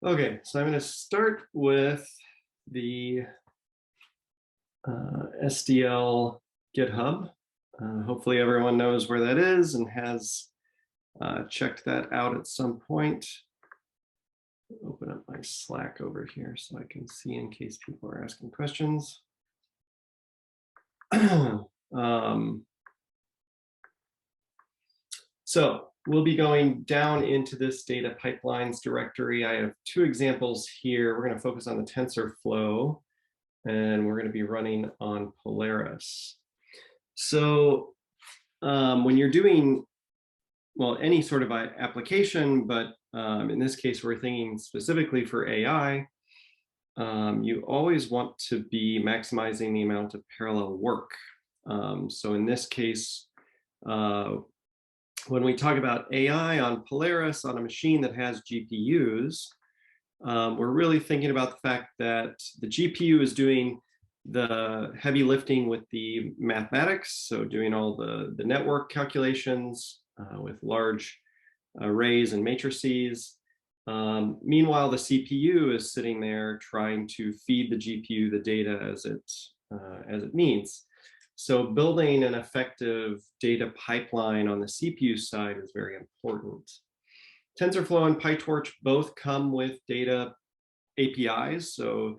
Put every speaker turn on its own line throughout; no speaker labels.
Okay, so I'm going to start with the SDL GitHub. Hopefully everyone knows where that is and has checked that out at some point. Open up my Slack over here so I can see in case people are asking questions. So we'll be going down into this data pipelines directory. I have two examples here. We're going to focus on the TensorFlow, and we're going to be running on Polaris. So when you're doing, well, any sort of application, but in this case, we're thinking specifically for AI, you always want to be maximizing the amount of parallel work. So in this case, when we talk about AI on Polaris on a machine that has GPUs, we're really thinking about the fact that the GPU is doing the heavy lifting with the mathematics, so doing all the network calculations with large arrays and matrices. Meanwhile, the CPU is sitting there trying to feed the GPU the data as it needs. So building an effective data pipeline on the CPU side is very important. TensorFlow and PyTorch both come with data APIs. So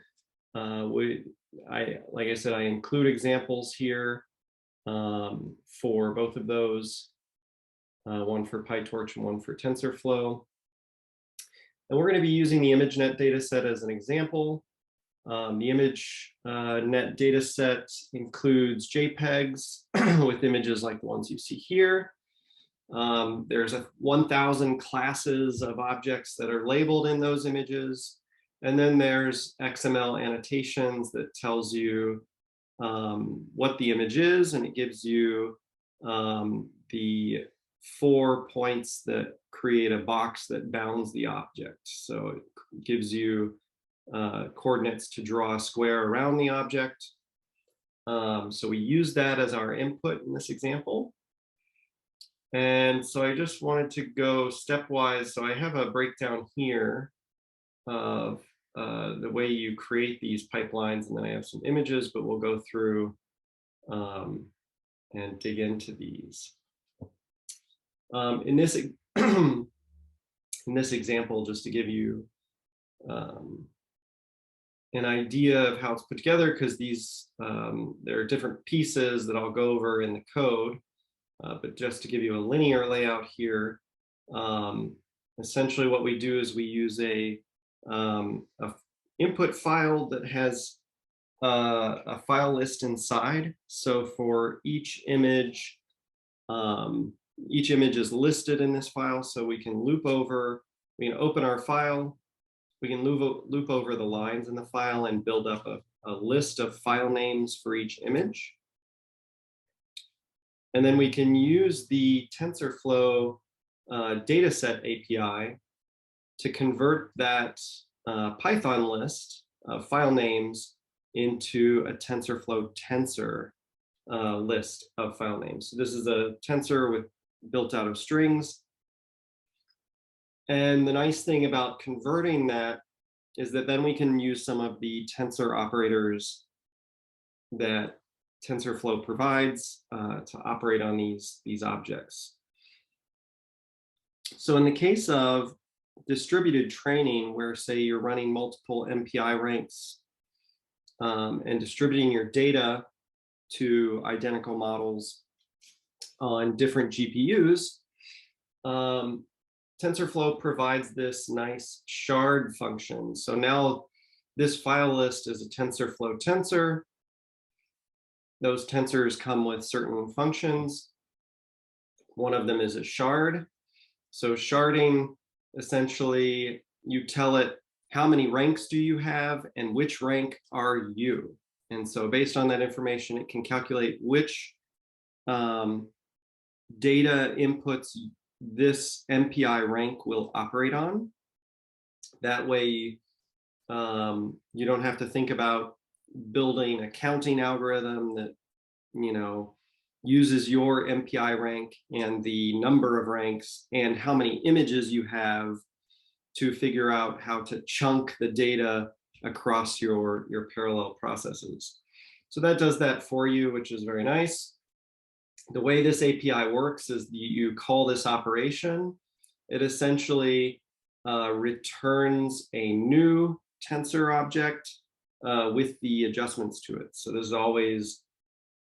like I said, I include examples here for both of those, one for PyTorch and one for TensorFlow. And we're going to be using the Imagenet Data Set as an example. The Imagenet Data Set includes JPEGs with images like the ones you see here. There's 1,000 classes of objects that are labeled in those images. And then there's XML annotations that tells you what the image is, and it gives you the 4 points that create a box that bounds the object. So it gives you coordinates to draw a square around the object. So we use that as our input in this example. And so I just wanted to go stepwise. So I have a breakdown here of the way you create these pipelines, and then I have some images, but we'll go through and dig into these. In this example, just to give you an idea of how it's put together, because these there are different pieces that I'll go over in the code, but just to give you a linear layout here, essentially what we do is we use a input file that has a file list inside. So for each image is listed in this file, so we can we can open our file, we can loop over the lines in the file and build up a list of file names for each image. And then we can use the TensorFlow dataset API to convert that Python list of file names into a TensorFlow tensor list of file names. So this is a tensor built out of strings. And the nice thing about converting that is that then we can use some of the tensor operators that TensorFlow provides to operate on these objects. So in the case of distributed training, where say you're running multiple MPI ranks and distributing your data to identical models on different GPUs, TensorFlow provides this nice shard function. So now this file list is a TensorFlow tensor. Those tensors come with certain functions. One of them is a shard. So sharding, essentially, you tell it how many ranks do you have and which rank are you. And so based on that information, it can calculate which data inputs this MPI rank will operate on. That way, you don't have to think about building a counting algorithm that, uses your MPI rank and the number of ranks and how many images you have to figure out how to chunk the data across your parallel processes. So that does that for you, which is very nice. The way this API works is you call this operation. It essentially returns a new tensor object with the adjustments to it. So this is always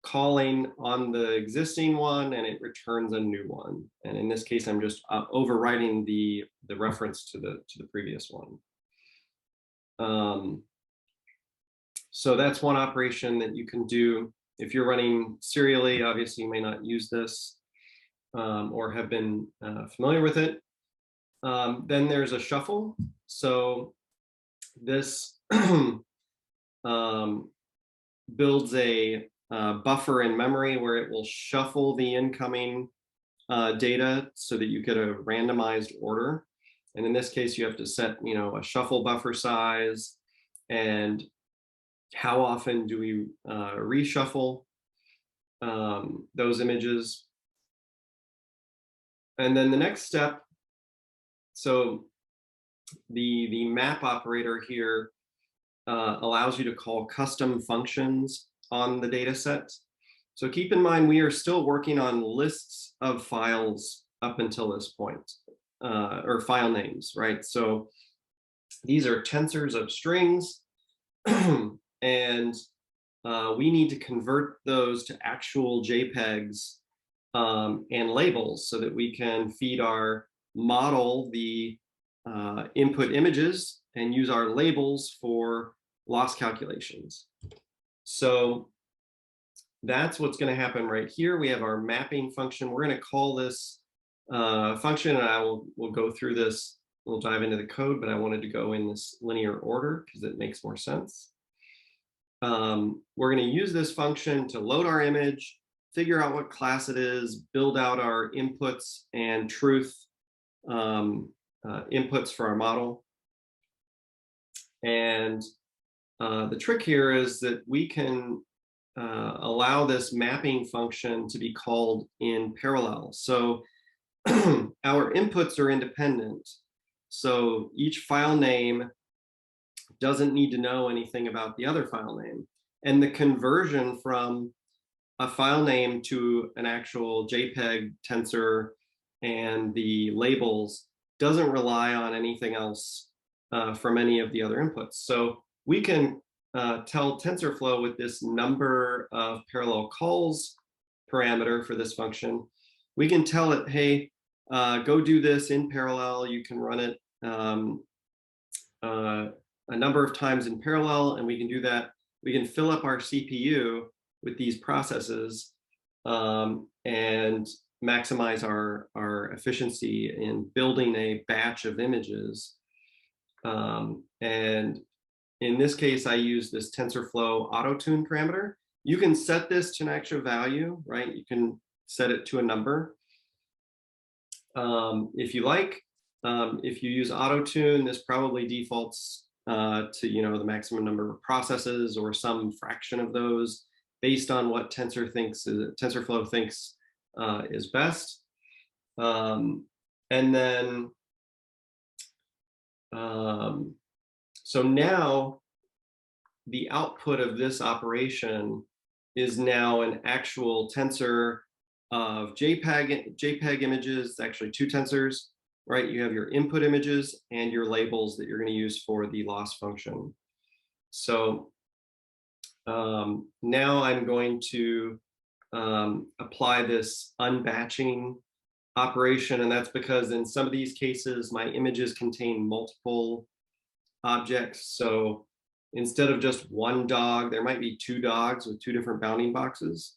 calling on the existing one, and it returns a new one. And in this case, I'm just overwriting the reference to the previous one. So that's one operation that you can do. If you're running serially, obviously you may not use this or have been familiar with it. Then there's a shuffle. So this builds a buffer in memory where it will shuffle the incoming data so that you get a randomized order. And in this case, you have to set, a shuffle buffer size and how often do we reshuffle those images. And then the next step, so the map operator here allows you to call custom functions on the data set. So keep in mind, we are still working on lists of files up until this point, or file names, right? So these are tensors of strings, and we need to convert those to actual JPEGs and labels so that we can feed our model the input images and use our labels for loss calculations. So that's what's going to happen right here. We have our mapping function. We're going to call this function, and we'll go through this. We'll dive into the code, but I wanted to go in this linear order because it makes more sense. We're going to use this function to load our image, figure out what class it is, build out our inputs and truth inputs for our model. And the trick here is that we can allow this mapping function to be called in parallel. So our inputs are independent. So each file name doesn't need to know anything about the other file name. And the conversion from a file name to an actual JPEG tensor and the labels doesn't rely on anything else from any of the other inputs. So we can tell TensorFlow with this number of parallel calls parameter for this function, we can tell it, hey, go do this in parallel. You can run it a number of times in parallel, and we can do that. We can fill up our CPU with these processes and maximize our efficiency in building a batch of images. And in this case, I use this TensorFlow auto-tune parameter. You can set this to an actual value, right? You can set it to a number if you like. If you use auto-tune, this probably defaults to the maximum number of processes or some fraction of those based on what TensorFlow thinks is best. And then so now the output of this operation is now an actual tensor of JPEG images, actually two tensors, right? You have your input images and your labels that you're going to use for the loss function. So now I'm going to apply this unbatching operation, and that's because in some of these cases, my images contain multiple objects. So instead of just one dog, there might be two dogs with two different bounding boxes.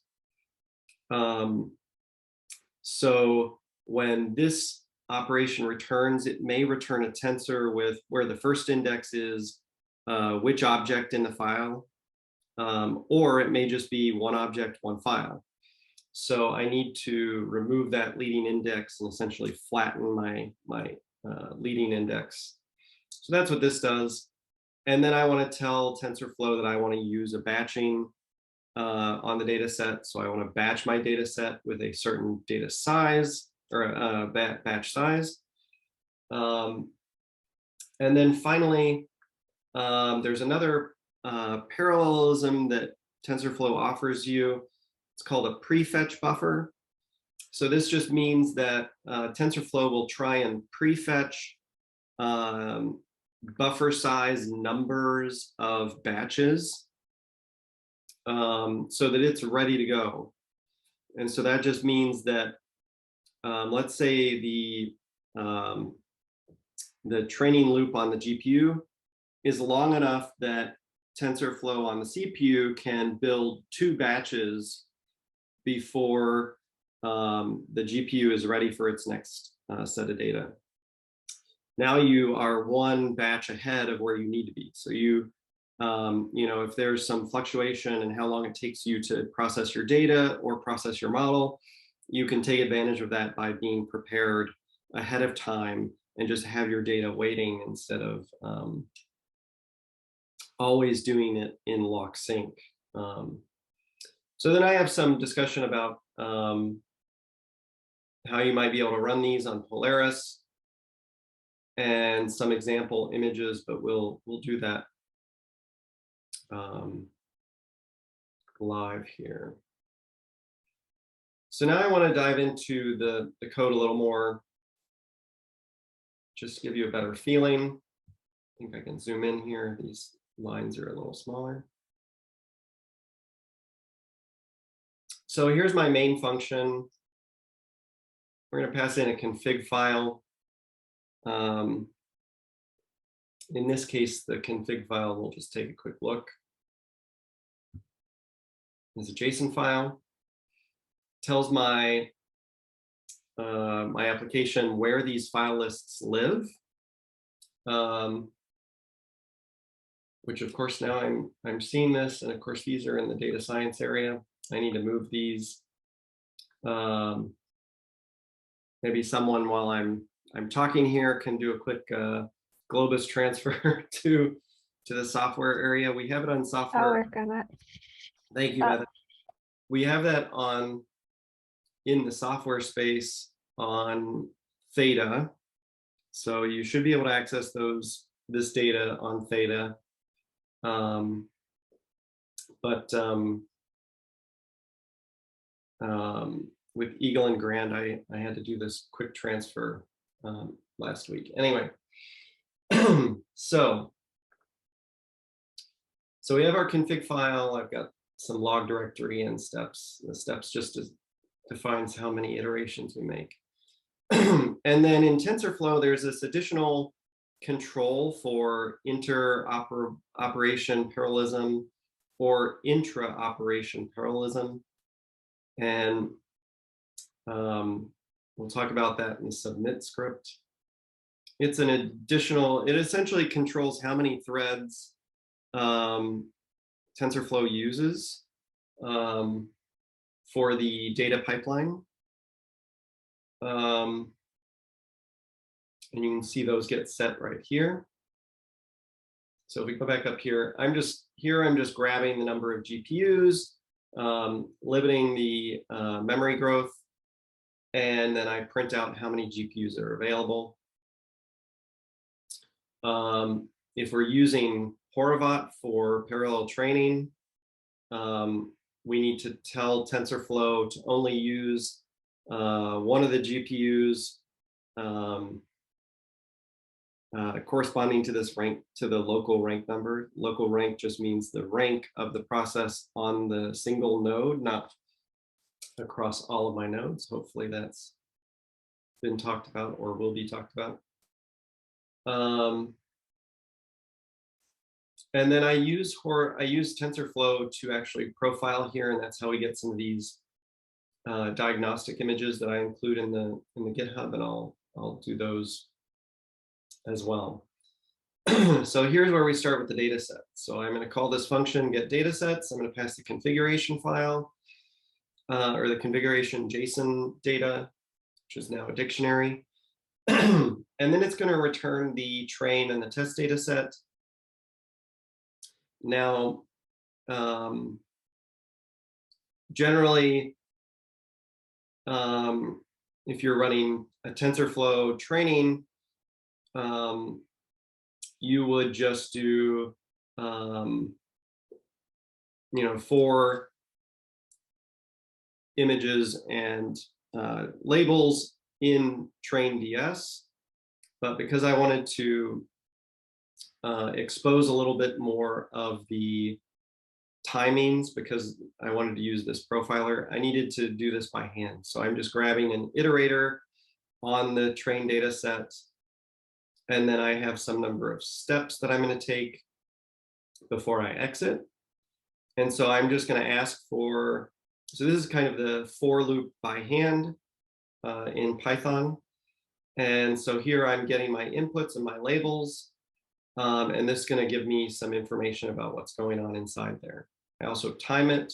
So when this operation returns, it may return a tensor with where the first index is which object in the file, or it may just be one object, one file. So I need to remove that leading index and essentially flatten my leading index. So that's what this does. And then I want to tell TensorFlow that I want to use a batching on the data set. So I want to batch my data set with a certain data size or batch size. And then finally, there's another parallelism that TensorFlow offers you. It's called a prefetch buffer. So this just means that TensorFlow will try and prefetch buffer size numbers of batches so that it's ready to go. And so that just means that, let's say the training loop on the GPU is long enough that TensorFlow on the CPU can build 2 batches before the GPU is ready for its next set of data. Now you are 1 batch ahead of where you need to be. So you know, if there's some fluctuation in how long it takes you to process your data or process your model, you can take advantage of that by being prepared ahead of time and just have your data waiting instead of always doing it in lock sync. So then I have some discussion about how you might be able to run these on Polaris and some example images, but we'll do that live here. So now I want to dive into the code a little more, just to give you a better feeling. I think I can zoom in here. These lines are a little smaller. So here's my main function. We're going to pass in a config file. In this case, the config file, we'll just take a quick look. It's a JSON file. Tells my my application where these file lists live, which of course now I'm seeing this, and of course these are in the data science area. I need to move these. Maybe someone while I'm talking here can do a quick Globus transfer to the software area. We have it on software.
I'll work on it.
Thank you, Beth. We have that on in the software space on Theta. So you should be able to access this data on Theta. With Eagle and Grand, I had to do this quick transfer last week. Anyway, so we have our config file. I've got some log directory and steps. The steps just defines how many iterations we make. And then in TensorFlow, there's this additional control for inter-operation parallelism or intra-operation parallelism. And we'll talk about that in the submit script. It's an additional, it essentially controls how many threads TensorFlow uses for the data pipeline. And you can see those get set right here. So if we go back up here, I'm just grabbing the number of GPUs, limiting the memory growth, and then I print out how many GPUs are available. If we're using Horovot for parallel training, we need to tell TensorFlow to only use one of the GPUs corresponding to this rank, to the local rank number. Local rank just means the rank of the process on the single node, not across all of my nodes. Hopefully that's been talked about or will be talked about. And then I use TensorFlow to actually profile here, and that's how we get some of these diagnostic images that I include in the GitHub, and I'll do those as well. So here's where we start with the data set. So I'm going to call this function get data sets. I'm going to pass the configuration file or the configuration JSON data, which is now a dictionary. And then it's going to return the train and the test data set. Now, generally, if you're running a TensorFlow training, you would just do, 4 images and labels in train DS. But because I wanted to expose a little bit more of the timings, because I wanted to use this profiler, I needed to do this by hand. So I'm just grabbing an iterator on the train data set, and then I have some number of steps that I'm going to take before I exit. And so I'm just going to ask for, so this is kind of the for loop by hand in Python. And so here I'm getting my inputs and my labels, and this is going to give me some information about what's going on inside there. I also time it.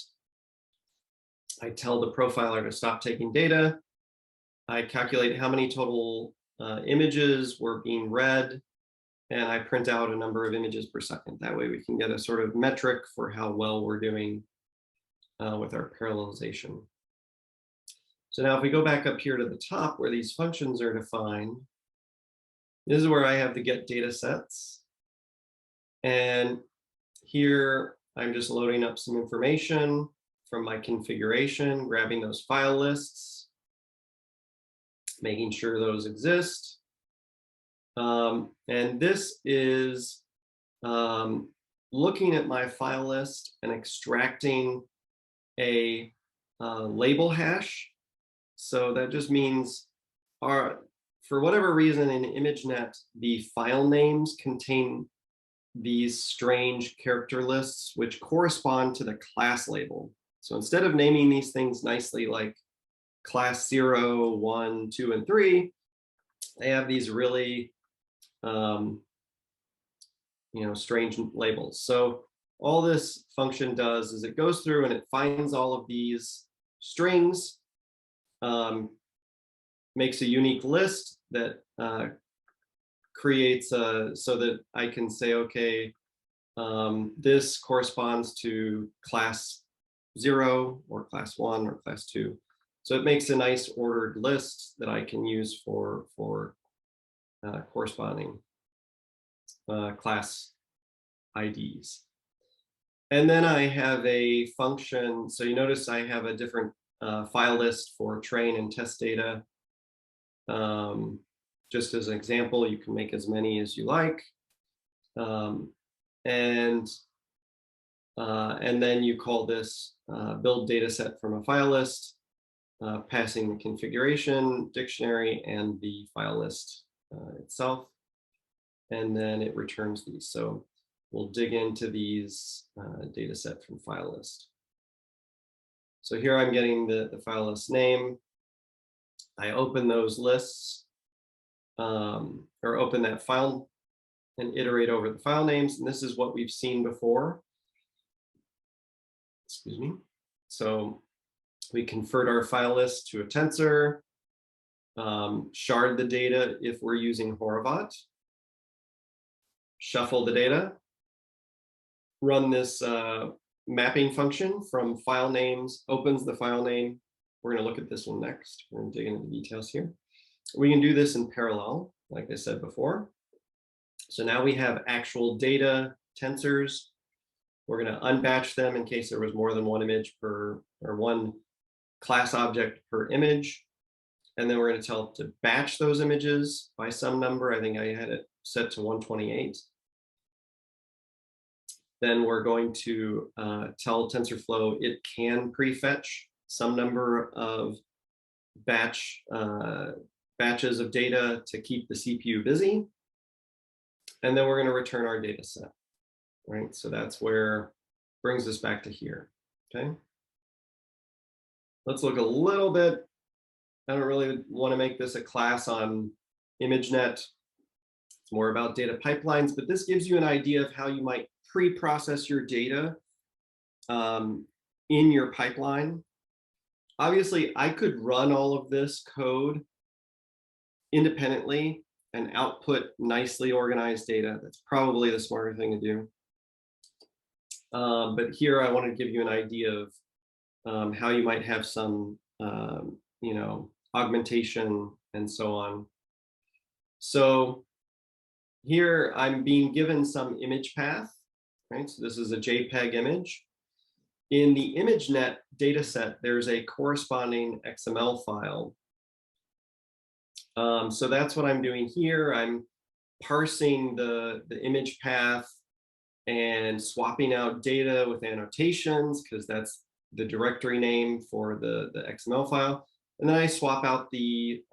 I tell the profiler to stop taking data. I calculate how many total images were being read, and I print out a number of images per second. That way we can get a sort of metric for how well we're doing with our parallelization. So now if we go back up here to the top where these functions are defined, this is where I have the get data sets. And here I'm just loading up some information from my configuration, grabbing those file lists, making sure those exist. And this is looking at my file list and extracting a label hash. So that just means for whatever reason in Imagenet, the file names contain these strange character lists which correspond to the class label. So instead of naming these things nicely like class 0, 1, 2, and 3, they have these really strange labels. So all this function does is it goes through and it finds all of these strings, makes a unique list that creates so that I can say, okay, this corresponds to class 0 or class 1 or class 2. So it makes a nice ordered list that I can use for corresponding class IDs. And then I have a function. So you notice I have a different file list for train and test data. Just as an example, you can make as many as you like. And then you call this build data set from a file list, passing the configuration, dictionary, and the file list itself. And then it returns these. So we'll dig into these data set from file list. So here I'm getting the file list name. I open those lists, or open that file and iterate over the file names. And this is what we've seen before. Excuse me. So we convert our file list to a tensor, shard the data if we're using Horovod, shuffle the data, run this mapping function from file names, opens the file name. We're going to look at this one next. We're going to dig into the details here. We can do this in parallel, like I said before. So now we have actual data tensors. We're going to unbatch them in case there was more than one image per, or one class object per image. And then we're going to tell it to batch those images by some number. I think I had it set to 128. Then we're going to tell TensorFlow it can prefetch some number of batches of data to keep the CPU busy. And then we're going to return our data set, right? So that's where brings us back to here, okay? Let's look a little bit. I don't really want to make this a class on Imagenet. It's more about data pipelines, but this gives you an idea of how you might pre-process your data in your pipeline. Obviously, I could run all of this code independently and output nicely organized data. That's probably the smarter thing to do. But here I want to give you an idea of how you might have some, augmentation and so on. So here I'm being given some image path, right? So this is a JPEG image. In the Imagenet data set, there's a corresponding XML file. So that's what I'm doing here. I'm parsing the image path and swapping out data with annotations, because that's the directory name for the XML file. And then I swap out the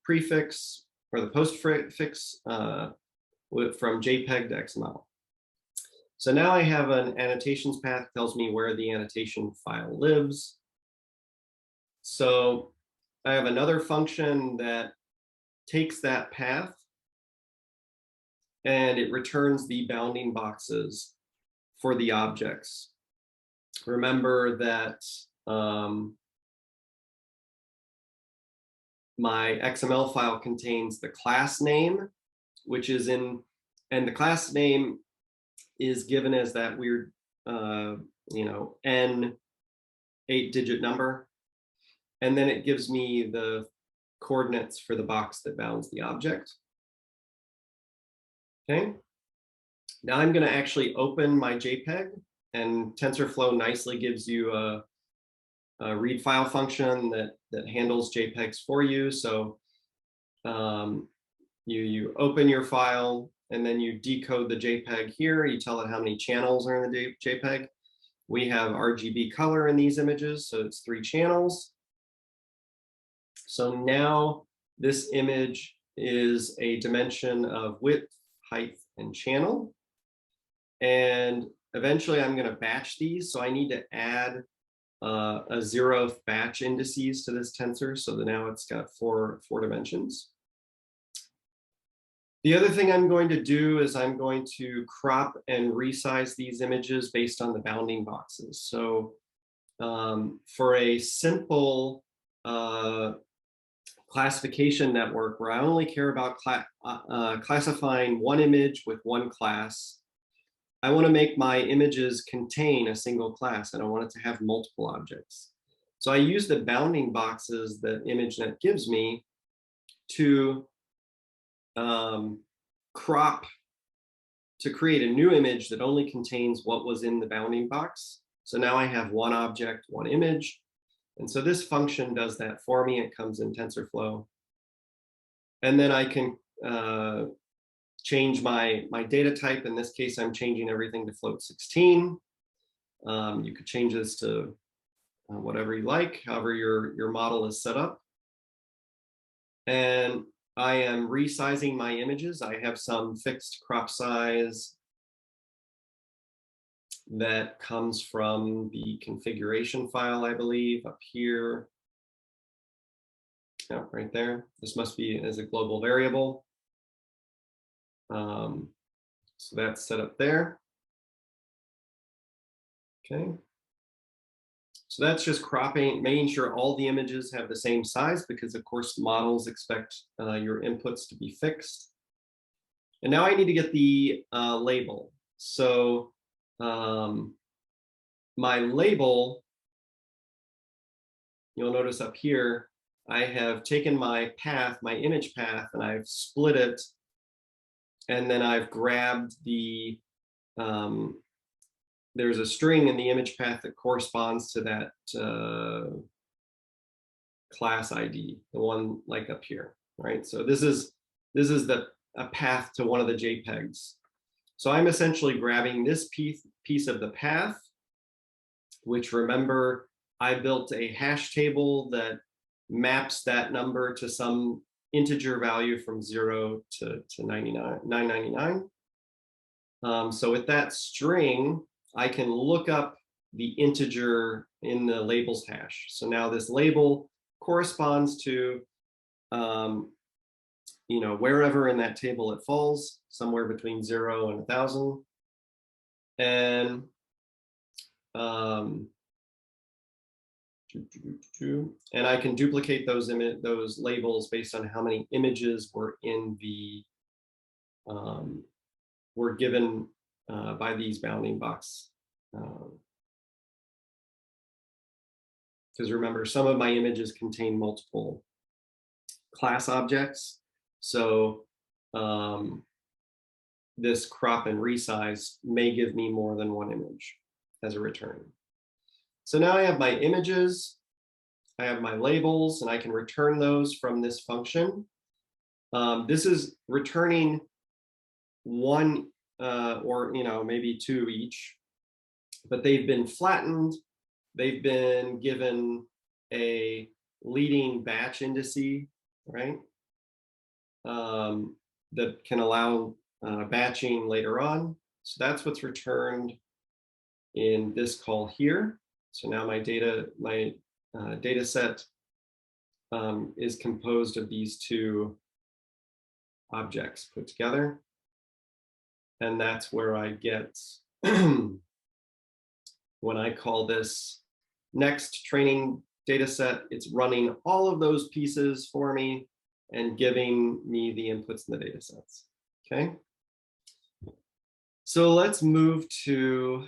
prefix or the postfix from JPEG to XML. So now I have an annotations path, tells me where the annotation file lives. So I have another function that takes that path and it returns the bounding boxes for the objects. Remember that my XML file contains the class name, which is in, and the class name is given as that weird, N 8-digit number. And then it gives me the coordinates for the box that bounds the object. Okay. Now I'm going to actually open my JPEG, and TensorFlow nicely gives you a read file function that handles JPEGs for you. So you open your file and then you decode the JPEG here. You tell it how many channels are in the JPEG. We have RGB color in these images, so it's 3 channels. So now this image is a dimension of width, height, and channel. And eventually I'm going to batch these. So I need to add a 0th batch indices to this tensor, so that now it's got four dimensions. The other thing I'm going to do is I'm going to crop and resize these images based on the bounding boxes. So for a simple classification network where I only care about classifying one image with one class, I want to make my images contain a single class. I don't want it to have multiple objects. So I use the bounding boxes that Imagenet gives me to crop, to create a new image that only contains what was in the bounding box. So now I have one object, one image. And so this function does that for me. It comes in TensorFlow. And then I can change my data type. In this case, I'm changing everything to float 16. You could change this to whatever you like, however your model is set up. And I am resizing my images. I have some fixed crop size that comes from the configuration file, I believe, up here. Yeah, right there. This must be as a global variable. So that's set up there. Okay. So that's just cropping, making sure all the images have the same size, because of course models expect your inputs to be fixed. And now I need to get the label. So my label, you'll notice up here, I have taken my path, my image path, and I've split it. And then I've grabbed the, there's a string in the image path that corresponds to that class ID, the one like up here, right? So this is a path to one of the JPEGs. So I'm essentially grabbing this piece of the path, which, remember, I built a hash table that maps that number to some integer value from 0 to 999. So with that string, I can look up the integer in the labels hash. So now this label corresponds to wherever in that table it falls, somewhere between 0 and 1,000. And I can duplicate those labels based on how many images were in the were given by these bounding box. Because remember, some of my images contain multiple class objects. So this crop and resize may give me more than one image as a return. So now I have my images, I have my labels, and I can return those from this function. This is returning one or maybe two each, but they've been flattened. They've been given a leading batch indice, right? That can allow batching later on. So that's what's returned in this call here. So now my data set is composed of these two objects put together. And that's where I get, when I call this next training data set, it's running all of those pieces for me and giving me the inputs in the data sets, okay? So let's move to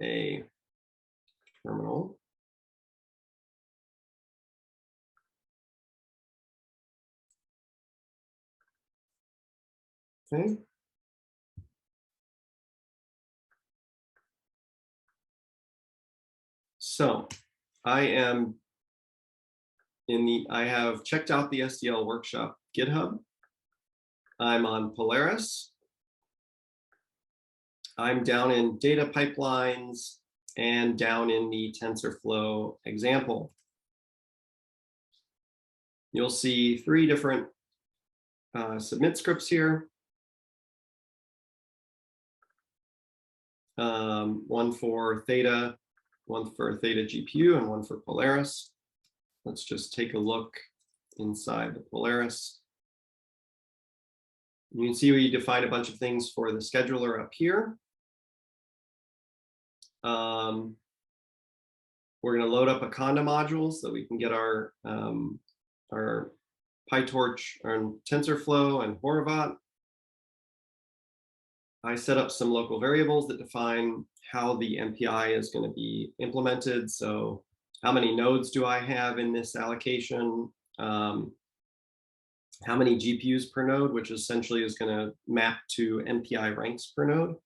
a terminal. Okay. So I have checked out the SDL workshop GitHub. I'm on Polaris. I'm down in data pipelines and down in the TensorFlow example. You'll see three different submit scripts here. One for Theta, one for Theta GPU, and one for Polaris. Let's just take a look inside the Polaris. You can see we define a bunch of things for the scheduler up here. We're going to load up a Conda module so that we can get our PyTorch and TensorFlow and Horovod. I set up some local variables that define how the MPI is going to be implemented. So how many nodes do I have in this allocation? How many GPUs per node, which essentially is going to map to MPI ranks per node.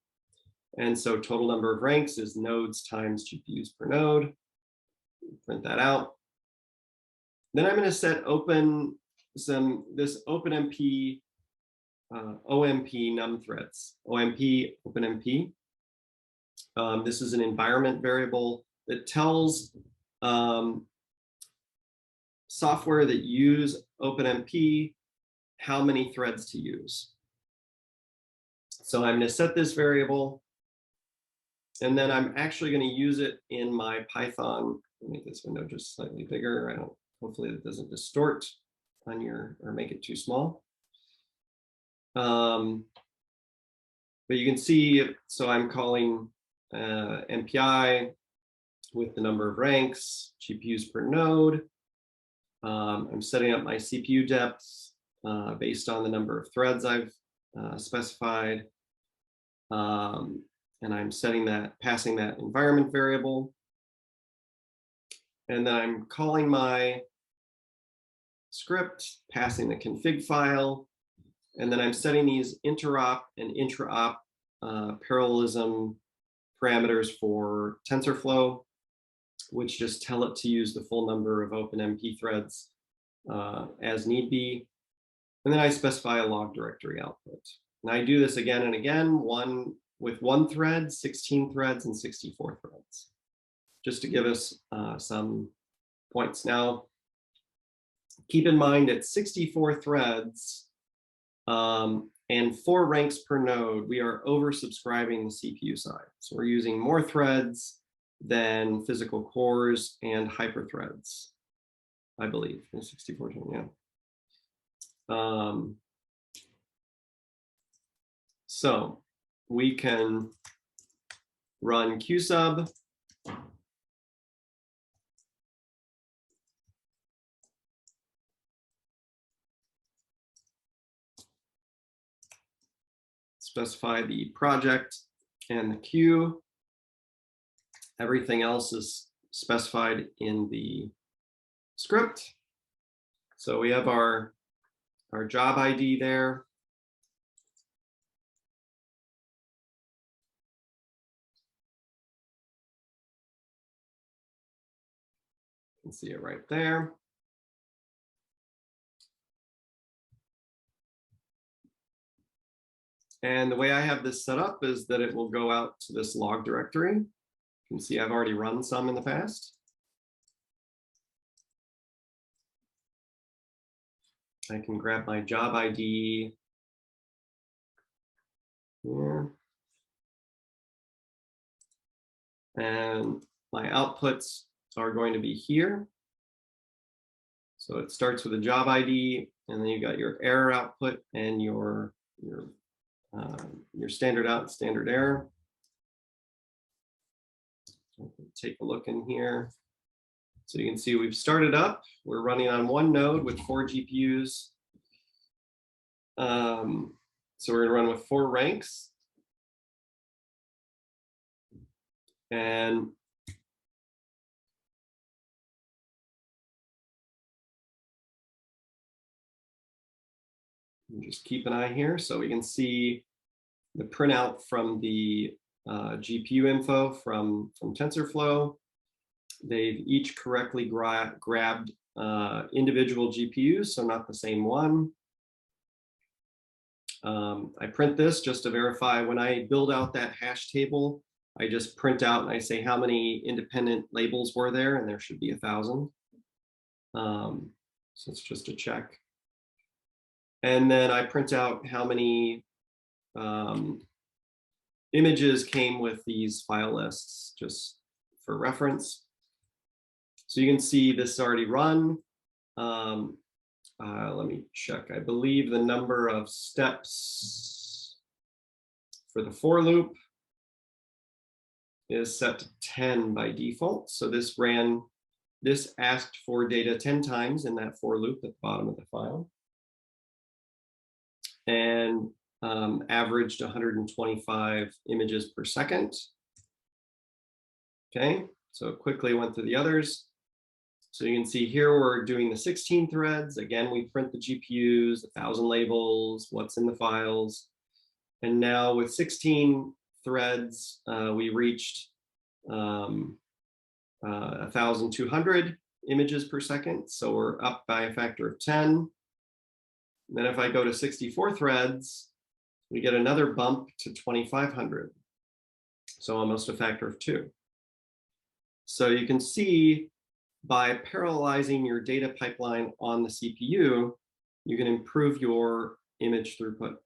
And so total number of ranks is nodes times GPUs per node. Print that out. Then I'm going to set this OpenMP OMP num threads. OMP OpenMP. This is an environment variable that tells software that use OpenMP how many threads to use. So I'm going to set this variable, and then I'm actually going to use it in my Python. Let me make this window just slightly bigger. Hopefully it doesn't distort on or make it too small. But you can see, so I'm calling MPI with the number of ranks, GPUs per node. I'm setting up my CPU depth based on the number of threads I've specified. And I'm passing that environment variable. And then I'm calling my script, passing the config file, and then I'm setting these interop and intra-op parallelism parameters for TensorFlow, which just tell it to use the full number of OpenMP threads as need be. And then I specify a log directory output. And I do this again and again, with one thread, 16 threads, and 64 threads, just to give us some points. Now, keep in mind at 64 threads and 4 ranks per node, we are oversubscribing the CPU side. So we're using more threads than physical cores and hyperthreads, I believe, in 64, yeah. So we can run qsub. Specify the project and the queue. Everything else is specified in the script. So we have our our job ID there. You can see it right there. And the way I have this set up is that it will go out to this log directory. You can see I've already run some in the past. I can grab my job ID here. And my outputs are going to be here. So it starts with a job ID, and then you got your error output and your standard out, standard error. Take a look in here. So you can see we've started up. We're running on one node with 4 GPUs. So we're going to run with 4 ranks. And just keep an eye here so we can see the printout from the GPU info from TensorFlow. They've each correctly grabbed individual GPUs, so not the same one. I print this just to verify when I build out that hash table. I just print out and I say how many independent labels were there, and there should be 1,000. So it's just a check. And then I print out how many images came with these file lists, just for reference. So you can see this is already run. Let me check. I believe the number of steps for the for loop is set to 10 by default. So this asked for data 10 times in that for loop at the bottom of the file. And averaged 125 images per second. Okay, so it quickly went through the others. So you can see here we're doing the 16 threads. Again, we print the GPUs, 1,000 labels, what's in the files. And now with 16 threads, we reached 1,200 images per second. So we're up by a factor of 10. And then if I go to 64 threads, we get another bump to 2,500. So almost a factor of 2. So you can see by parallelizing your data pipeline on the CPU, you can improve your image throughput.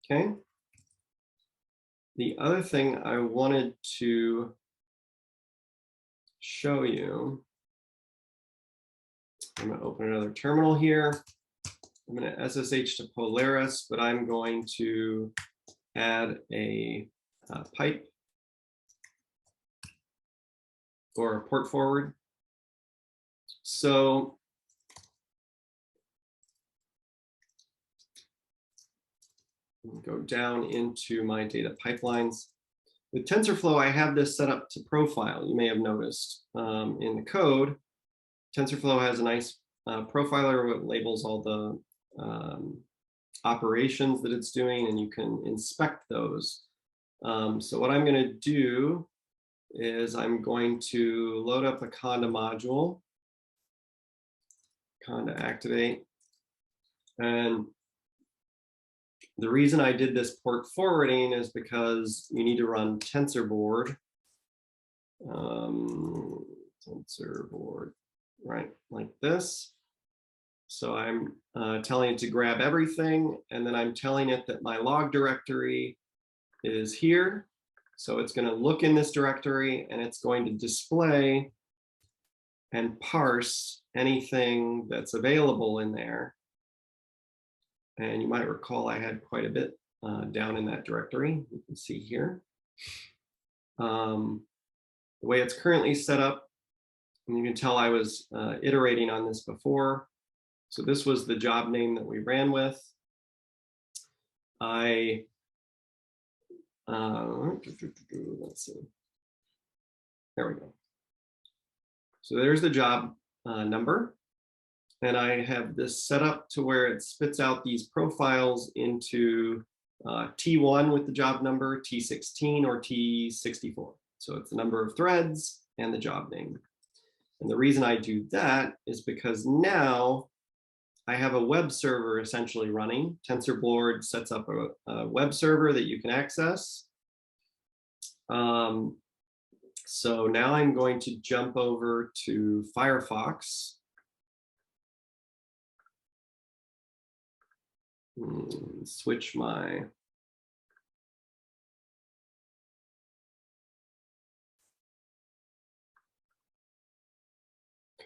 Okay. The other thing I wanted to show you, I'm going to open another terminal here. I'm going to SSH to Polaris, but I'm going to add a pipe or a port forward. So go down into my data pipelines. With TensorFlow, I have this set up to profile. You may have noticed in the code, TensorFlow has a nice profiler that labels all the operations that it's doing, and you can inspect those. So what I'm going to do is I'm going to load up a Conda module, Conda activate. And the reason I did this port forwarding is because you need to run TensorBoard, TensorBoard, right, like this. So I'm telling it to grab everything, and then I'm telling it that my log directory is here. So it's going to look in this directory, and it's going to display and parse anything that's available in there. And you might recall I had quite a bit down in that directory. You can see here. The way it's currently set up, and you can tell I was iterating on this before. So this was the job name that we ran with. Let's see. There we go. So there's the job number. And I have this set up to where it spits out these profiles into T1 with the job number, T16, or T64. So it's the number of threads and the job name. And the reason I do that is because now I have a web server essentially running. TensorBoard sets up a web server that you can access. So now I'm going to jump over to Firefox. Switch my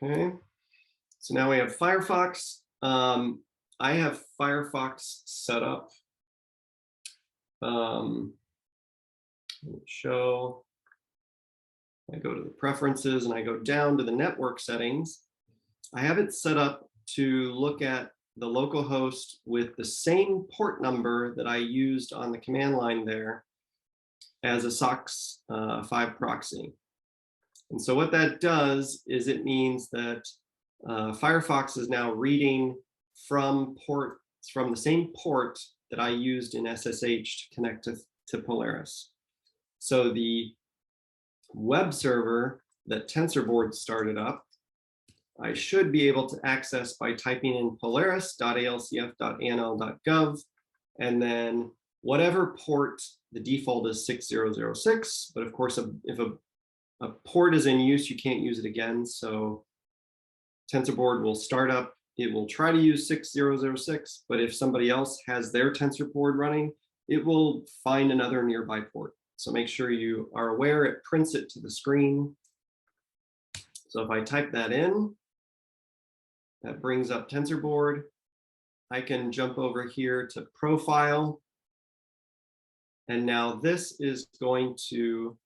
okay. So now we have Firefox. I have Firefox set up. Show. I go to the preferences and I go down to the network settings. I have it set up to look at the local host with the same port number that I used on the command line there as a SOCKS 5 proxy. And so what that does is it means that Firefox is now reading from the same port that I used in SSH to connect to Polaris. So the web server that TensorBoard started up, I should be able to access by typing in polaris.alcf.anl.gov, and then whatever port, the default is 6006, but of course, if a port is in use, you can't use it again. So TensorBoard will start up, it will try to use 6006, but if somebody else has their TensorBoard running, it will find another nearby port. So make sure you are aware, it prints it to the screen. So if I type that in, that brings up TensorBoard. I can jump over here to Profile. And now this is going to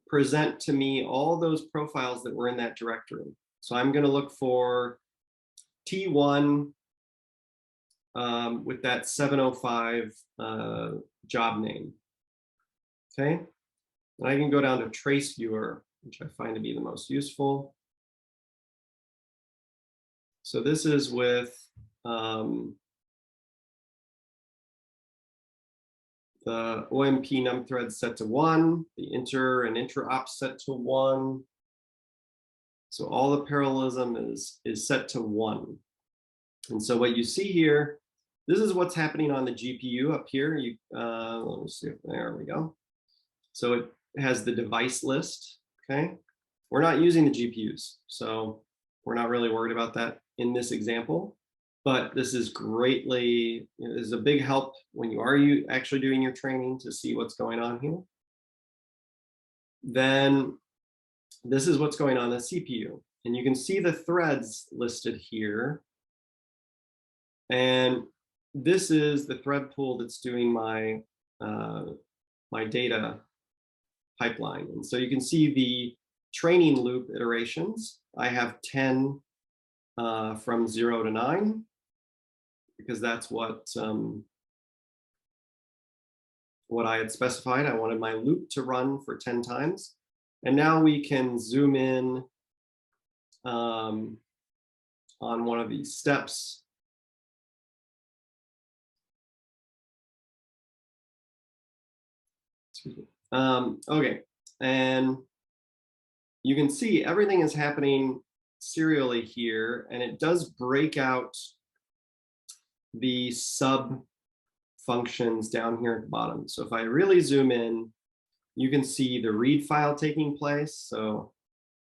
present to me all those profiles that were in that directory. So I'm going to look for T1 with that 705 job name. Okay. And I can go down to Trace Viewer, which I find to be the most useful. So this is with the OMP num thread set to 1, the inter and intra-op set to 1. So all the parallelism is set to 1. And so what you see here, this is what's happening on the GPU up here. Let me see, there we go. So it has the device list, okay? We're not using the GPUs, so we're not really worried about that in this example, but this is greatly, this is a big help when you are actually doing your training to see what's going on here. Then this is what's going on the CPU. And you can see the threads listed here. And this is the thread pool that's doing my, my data pipeline. And so you can see the training loop iterations. I have 10 from 0 to 9, because that's what I had specified. I wanted my loop to run for 10 times. And now we can zoom in on one of these steps. Excuse me. Okay, and you can see everything is happening serially here, and it does break out the sub functions down here at the bottom. So if I really zoom in, you can see the read file taking place. So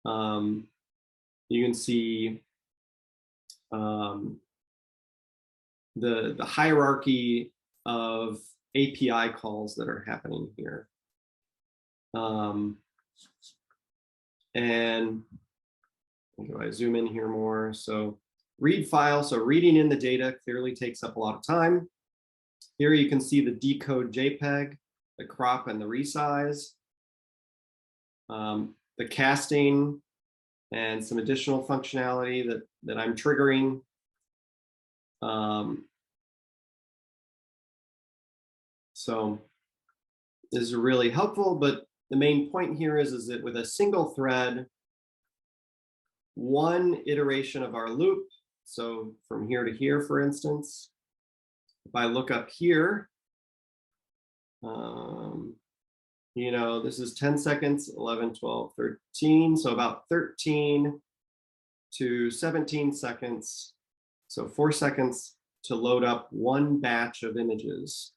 you can see the hierarchy of API calls that are happening here. And if I zoom in here more, so read file, so reading in the data clearly takes up a lot of time. Here you can see the decode JPEG, the crop and the resize, the casting, and some additional functionality that I'm triggering. So this is really helpful, but the main point here is that with a single thread, one iteration of our loop. So from here to here, for instance, if I look up here, you know, this is 10 seconds, 11, 12, 13. So about 13 to 17 seconds. So 4 seconds to load up one batch of images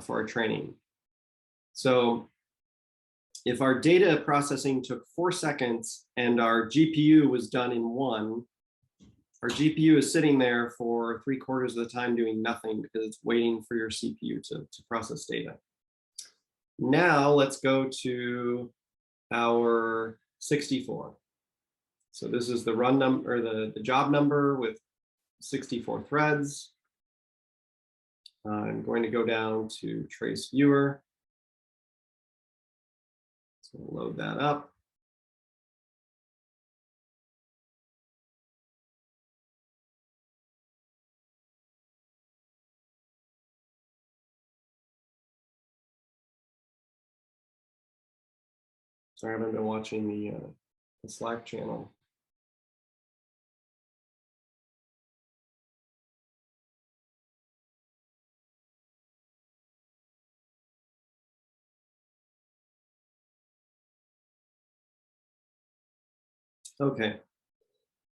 for our training. So if our data processing took 4 seconds and our GPU was done in 1, our GPU is sitting there for 3/4 of the time doing nothing because it's waiting for your CPU to process data. Now let's go to our 64. So this is the run number, or the job number with 64 threads. I'm going to go down to trace viewer. So we'll load that up. Sorry, I haven't been watching the Slack channel. Okay,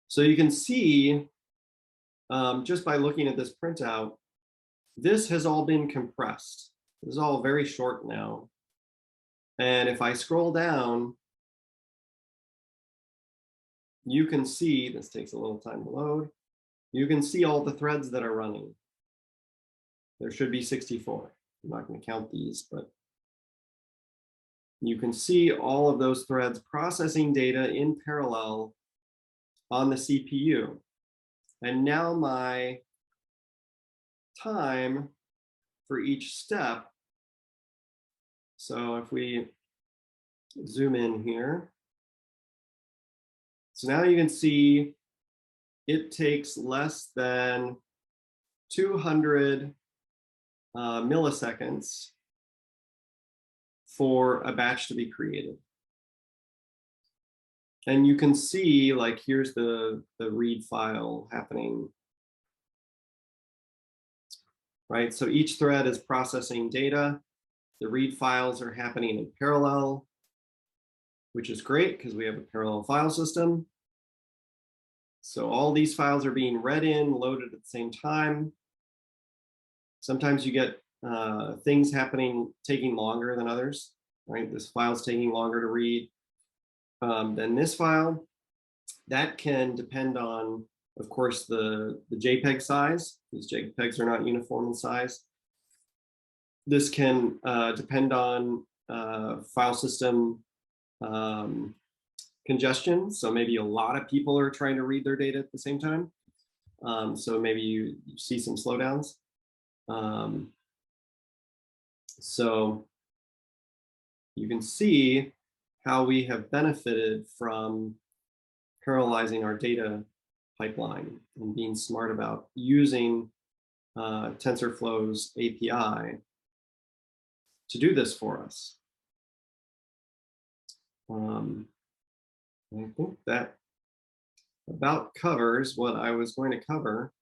so you can see just by looking at this printout, this has all been compressed. This is all very short now. And if I scroll down, you can see, this takes a little time to load, you can see all the threads that are running. There should be 64. I'm not going to count these, but you can see all of those threads processing data in parallel on the CPU. And now my time for each step, so if we zoom in here, so now you can see it takes less than 200 milliseconds for a batch to be created. And you can see, like, here's the read file happening, right? So each thread is processing data. The read files are happening in parallel, which is great because we have a parallel file system. So all these files are being read in, loaded at the same time. Sometimes you get things happening, taking longer than others, right? This file's taking longer to read than this file. That can depend on, of course, the JPEG size. These JPEGs are not uniform in size. This can depend on file system congestion. So maybe a lot of people are trying to read their data at the same time. So maybe you see some slowdowns. So you can see how we have benefited from parallelizing our data pipeline and being smart about using TensorFlow's API to do this for us. I think that about covers what I was going to cover.